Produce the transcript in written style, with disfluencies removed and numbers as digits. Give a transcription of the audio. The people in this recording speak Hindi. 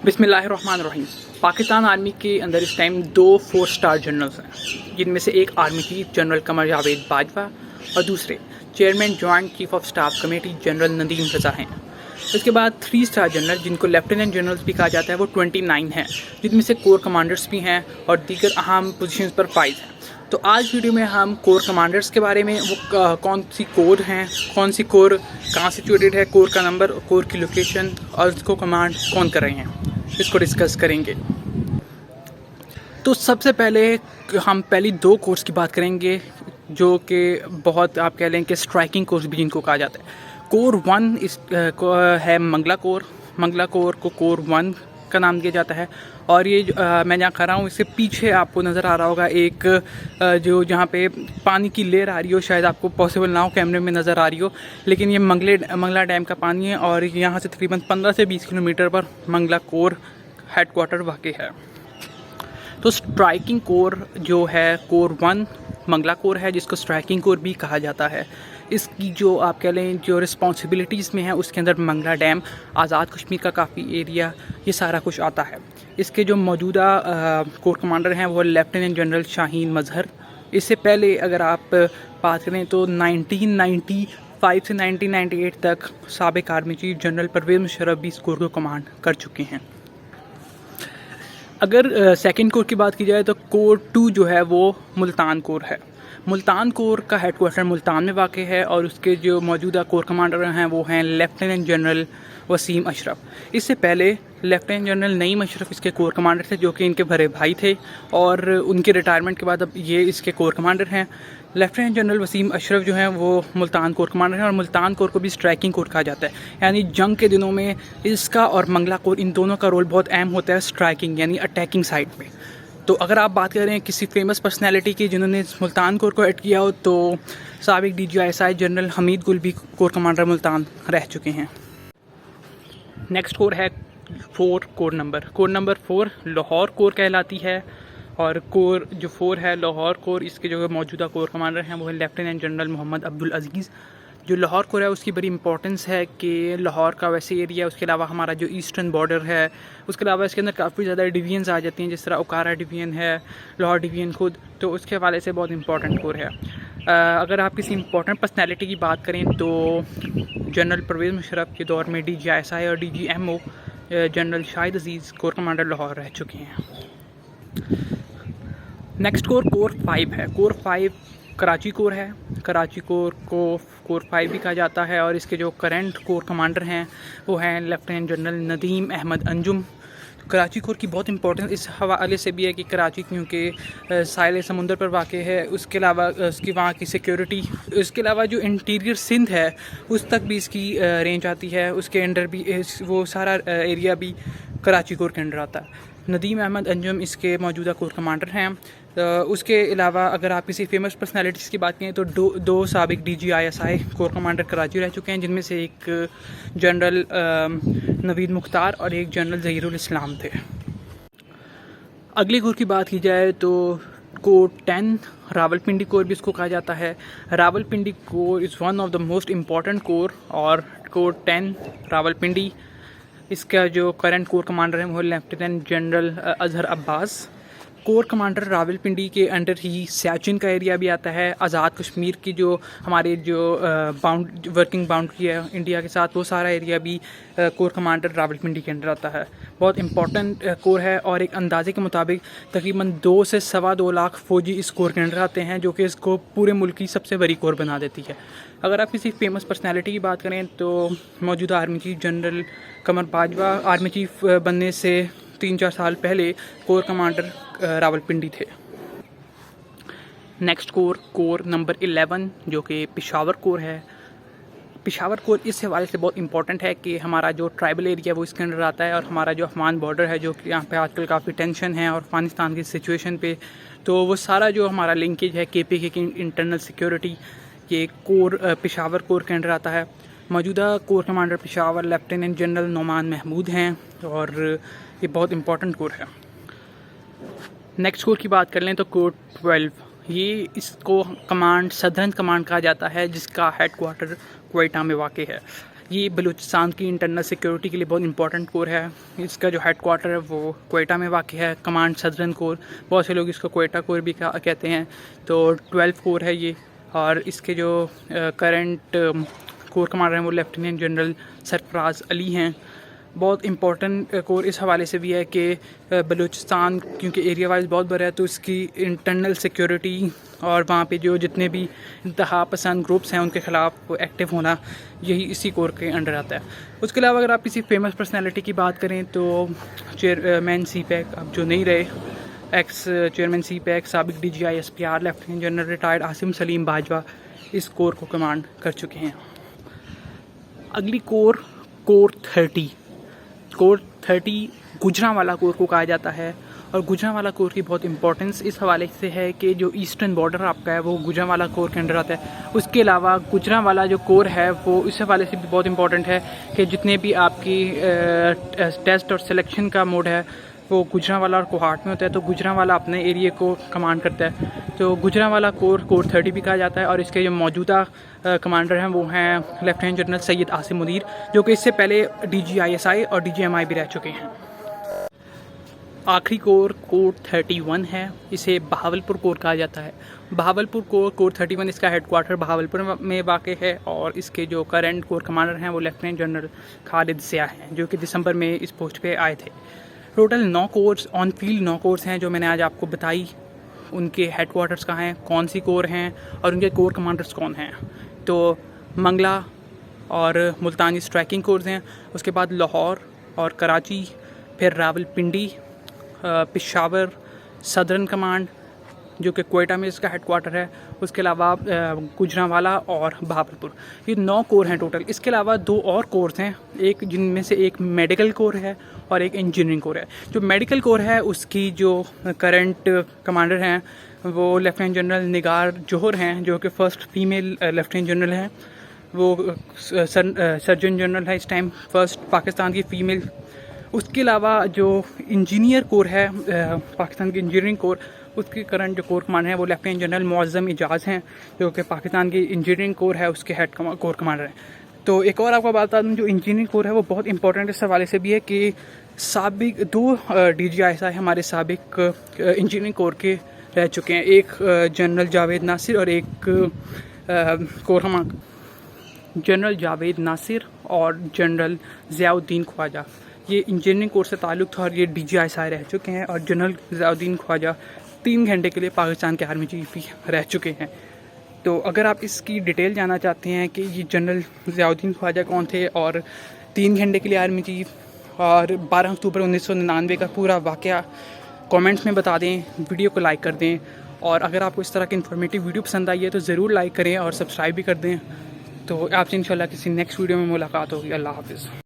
बिस्मिल्लाहिर्रहमानिर्रहीम। पाकिस्तान आर्मी के अंदर इस टाइम 2 4 स्टार जनरल्स हैं, जिनमें से एक army chief general Qamar Javed Bajwa और दूसरे chairman joint chief of staff committee general Nadeem Raza हैं। इसके बाद 3 स्टार जनरल जिनको लेफ्टिनेंट जनरल्स भी कहा जाता है वो 29 हैं, जिनमें से कोर कमांडर्स भी हैं और दीगर अहम पोजीशंस पर फाइज हैं। तो आज वीडियो में हम कोर कमांडर्स के बारे में, वो कौन सी कोर हैं, कौन सी कोर कहाँ सिचुएटेड है, कोर का नंबर, कोर की लोकेशन और उसको कमांड कौन कर रहे हैं, इसको डिस्कस करेंगे। तो सबसे पहले हम पहली 2 कोर्स की बात करेंगे जो कि बहुत आप कह लें कि स्ट्राइकिंग कोर्स भी जिनको कहा जाता है। कोर 1 है मंगला कोर। मंगला कोर को कोर 1 का नाम दिया जाता है। और ये मैं जहाँ खड़ा हूँ इससे पीछे आपको नज़र आ रहा होगा एक जो जहाँ पे पानी की लेयर आ रही हो, शायद आपको पॉसिबल ना हो कैमरे में नज़र आ रही हो, लेकिन ये मंगला डैम का पानी है और यहाँ से तकरीबन 15 से 20 किलोमीटर पर मंगला कोर हेडक्वार्टर वाक़ है। तो स्ट्राइकिंग कोर जो है कोर 1 मंगला कोर है, जिसको स्ट्राइकिंग कोर भी कहा जाता है। इसकी जो आप कह लें जो रिस्पॉन्सिबिलिटीज़ में है उसके अंदर मंगला डैम, आज़ाद कश्मीर का काफ़ी एरिया, ये सारा कुछ आता है। इसके जो मौजूदा कोर कमांडर हैं वो लेफ्टिनेंट जनरल शाहीन मजहर। इससे पहले अगर आप बात करें तो 1995 से 1998 तक साबिक army chief general Pervez Musharraf भी इस कोर को कमांड कर चुके हैं। अगर सेकंड कोर की बात की जाए तो कोर 2 जो है वो मुल्तान कोर है। मुल्तान कोर का हेडक्वार्टर मुल्तान में वाक़ है और उसके जो मौजूदा कोर कमांडर हैं वो हैं लेफ्टिनेंट जनरल वसीम अशरफ। इससे पहले लेफ्टिनेंट जनरल नईम अशरफ इसके कोर कमांडर थे, जो कि इनके बड़े भाई थे और उनके रिटायरमेंट के बाद अब ये इसके कोर कमांडर हैं। लेफ्टिनेंट जनरल वसीम अशरफ जो हैं वो मुल्तान कोर कमांडर हैं और मुल्तान कोर को भी स्ट्राइकिंग कोर कहा जाता है। यानी जंग के दिनों में इसका और मंगला कोर, इन दोनों का रोल बहुत अहम होता है स्ट्राइकिंग यानी अटैकिंग साइड में। तो अगर आप बात करें किसी फेमस पर्सनैलिटी की जिन्होंने मुल्तान कोर को एड किया हो तो साबिक DGISI जनरल हमीद गुल भी कोर कमांडर मुल्तान रह चुके हैं। नेक्स्ट कोर है 4 कोर नंबर 4 लाहौर कोर कहलाती है। और कोर जो 4 है लाहौर कोर, इसके जो मौजूदा कोर कमांडर हैं वो है लेफ्टिनेंट जनरल मोहम्मद अब्दुल अजीज़। जो लाहौर कोर है उसकी बड़ी इंपॉर्टेंस है कि लाहौर का वैसे एरिया, उसके अलावा हमारा जो ईस्टर्न बॉर्डर है, उसके अलावा इसके अंदर काफ़ी ज़्यादा डिवीजन्स आ जाती हैं, जिस तरह उकारा डिवीजन है, लाहौर डिवीजन खुद, तो उसके हवाले से बहुत इंपॉर्टेंट कोर है। अगर आप किसी इंपॉर्टेंट पर्सनैलिटी की बात करें तो जनरल परवेज़ मुशर्रफ के दौर में DGISI और DGMO जनरल शाहिद अजीज़ कोर कमांडर लाहौर रह चुके हैं। नेक्स्ट कोर 5 है। कोर 5 कराची कोर है। कराची कोर को कोर 5 भी कहा जाता है और इसके जो करंट कोर कमांडर हैं वो हैं lieutenant general Nadeem Ahmed Anjum. Karachi corps की बहुत इंपॉर्टेंस इस हवाले से भी है कि कराची क्योंकि साहिल समुंदर पर वाक़ है, उसके अलावा उसकी वहाँ की सिक्योरिटी, उसके अलावा जो इंटीरियर सिंध है उस तक भी इसकी रेंज आती है, उसके अंडर भी वो सारा एरिया भी कराची कोर के अंडर आता है। नदीम अहमद अंजुम इसके मौजूदा कोर कमांडर हैं। उसके अलावा अगर आप किसी फेमस पर्सनैलिटीज़ की बात करें तो दो साबिक DGISI कोर कमांडर कराची रह चुके हैं, जिनमें से एक जनरल नवीद मुख्तार और एक जनरल ज़हीरुल इस्लाम थे। अगली कोर की बात की जाए तो कोर 10 रावलपिंडी कोर भी इसको कहा जाता है। Rawalpindi core is one of the most important core. और कोर 10 रावलपिंडी, इसका जो करंट कोर कमांडर है वो lieutenant general Azhar Abbas. Core commander Rawalpindi के अंडर ही सियाचिन का एरिया भी आता है। आज़ाद कश्मीर की जो हमारे जो वर्किंग बाउंड्री है इंडिया के साथ, वो सारा एरिया भी कोर कमांडर रावलपिंडी के अंडर आता है। बहुत इंपॉर्टेंट कोर है और एक अंदाजे के मुताबिक तकरीबन 2 से 2.25 लाख फ़ौजी इस कोर के अंडर आते हैं, जो कि इसको पूरे मुल्क की सबसे बड़ी कोर बना देती है। अगर आप किसी फेमस पर्सनैलिटी की बात करें तो मौजूदा आर्मी चीफ जनरल कमर बाजवा आर्मी चीफ बनने से 3-4 साल पहले कोर कमांडर रावलपिंडी थे। नेक्स्ट कोर नंबर 11 जो कि पेशावर कोर है। पेशावर कोर इस हवाले से बहुत इंपॉर्टेंट है कि हमारा जो ट्राइबल एरिया वो इसके अंदर आता है और हमारा जो अफगान बॉर्डर है, जो कि यहाँ पे आजकल काफ़ी टेंशन है और अफगानिस्तान की सिचुएशन पे, तो वो सारा जो हमारा लिंकेज है KPK की इंटरनल सिक्योरिटी, ये कोर पेशावर कोर के अंदर आता है। मौजूदा corps commander Peshawar lieutenant general Noman Mahmood हैं और ये बहुत इंपॉर्टेंट कोर है। नेक्स्ट कोर की बात कर लें तो कोर 12, ये इसको कमांड सदर्न कमांड कहा जाता है, जिसका हेडक्वार्टर क्वेटा में वाक़ है। ये बलूचिस्तान की इंटरनल सिक्योरिटी के लिए बहुत इंपॉर्टेंट कोर है। इसका जो हेड क्वार्टर है वो क्वेटा में वाक़ है। कमांड सदर्न कोर, बहुत से लोग इसको क्वेटा कोर भी कहते हैं। तो 12 कोर है ये, और इसके जो करंट कोर कमांडर हैं वो लेफ्टिनेंट जनरल सरफराज अली हैं। बहुत इंपॉर्टेंट कोर इस हवाले से भी है कि बलूचिस्तान क्योंकि एरिया वाइज बहुत बड़ा है, तो इसकी इंटरनल सिक्योरिटी और वहाँ पे जो जितने भी इंतहा पसंद ग्रुप्स हैं उनके ख़िलाफ़ एक्टिव होना, यही इसी कोर के अंडर आता है। उसके अलावा अगर आप किसी फेमस पर्सनैलिटी की बात करें तो चेयरमैन CPEC, अब जो नहीं रहे, एक्स चेयरमैन CPEC, साबिक DGI SPR lieutenant general retired Asim Salim Bajwa इस कोर को कमांड कर चुके हैं। अगली कोर 30। कोर 30 गुजरांवाला कोर को कहा जाता है, और गुजरांवाला कोर की बहुत इंपॉर्टेंस इस हवाले से है कि जो ईस्टर्न बॉर्डर आपका है वो गुजरांवाला कोर के अंडर आता है। उसके अलावा गुजरांवाला जो कोर है वो इस हवाले से भी बहुत इंपॉर्टेंट है कि जितने भी आपकी टेस्ट और सिलेक्शन का मोड है वो गुजरांवाला और कोहाट में होता है। तो गुजरांवाला अपने एरिया को कमांड करता है, तो गुजरांवाला कोर 30 भी कहा जाता है। और इसके जो मौजूदा कमांडर हैं वो हैं लेफ्टिनेंट जनरल सैयद आसिम मुनीर, जो कि इससे पहले DGISI और DGMI भी रह चुके हैं। आखिरी कोर 31 है, इसे बहावलपुर कोर कहा जाता है। बहावलपुर कोर 31 इसका हेडक्वार्टर बहावलपुर में वाक़ है, और इसके जो करंट कोर कमांडर हैं वो लेफ्टिनेंट जनरल खालिद ज़िया हैं, जो कि दिसंबर में इस पोस्ट पे आए थे। Total 9 course on field 9 course हैं जो मैंने आज आपको बताई। उनके हेडक्वार्टर्स कहाँ हैं, कौन सी कोर हैं और उनके कोर कमांडर्स कौन हैं। तो मंगला और मुल्तानी स्ट्राइकिंग कोर्स हैं, उसके बाद लाहौर और कराची, फिर रावलपिंडी, पेशावर, सदर्न कमांड जो कि क्वेटा में इसका हेडक्वार्टर है, उसके अलावा गुजरांवाला और बहावलपुर। ये 9 कोर हैं टोटल। इसके अलावा 2 और कोर्स हैं, एक जिनमें से एक मेडिकल कोर है और एक इंजीनियरिंग कोर है। जो मेडिकल कोर है उसकी जो करंट कमांडर हैं वो लेफ्टिनेंट जनरल निगार जौहर हैं, जो कि फ़र्स्ट फीमेल लेफ्टिनेंट जनरल हैं। वो सर्जन जनरल है इस टाइम, फ़र्स्ट पाकिस्तान की फ़ीमेल। उसके अलावा जो इंजीनियर कोर है पाकिस्तान की इंजीनियरिंग कोर, उसके करंट जो कोर कमांडर हैं वो लेफ्टिनेंट जनरल मुअज़्ज़म इजाज़ हैं, जो कि पाकिस्तान की इंजीनियरिंग कोर है उसके हेड कोर कमांडर हैं। तो एक और आपको बता दूँ, जो इंजीनियरिंग कोर है वो बहुत इंपॉर्टेंट इस हवाले से भी है कि साबिक 2 DGISI हमारे साबिक इंजीनियरिंग कोर के रह चुके हैं। एक जनरल जावेद नासिर और एक corps commander general Javed Nasir और जनरल ज़ियाउद्दीन ख्वाजा। ये इंजीनियरिंग कोर्स से ताल्लुक़ था और ये DGISI रह चुके हैं। और जनरल ज़ियाउद्दीन ख्वाजा 3 घंटे के लिए पाकिस्तान के आर्मी चीफ भी रह चुके हैं। तो अगर आप इसकी डिटेल जानना चाहते हैं कि ये जनरल ज़ियाउद्दीन ख्वाजा कौन थे और 3 घंटे के लिए आर्मी चीफ और 12 अक्टूबर 1999 का पूरा वाक़या, कमेंट्स में बता दें, वीडियो को लाइक कर दें। और अगर आपको इस तरह की इन्फॉर्मेटिव वीडियो पसंद आई है तो ज़रूर लाइक करें और सब्सक्राइब भी कर दें। तो आपसे इंशाल्लाह किसी नेक्स्ट वीडियो में मुलाकात होगी। अल्लाह हाफ़िज़।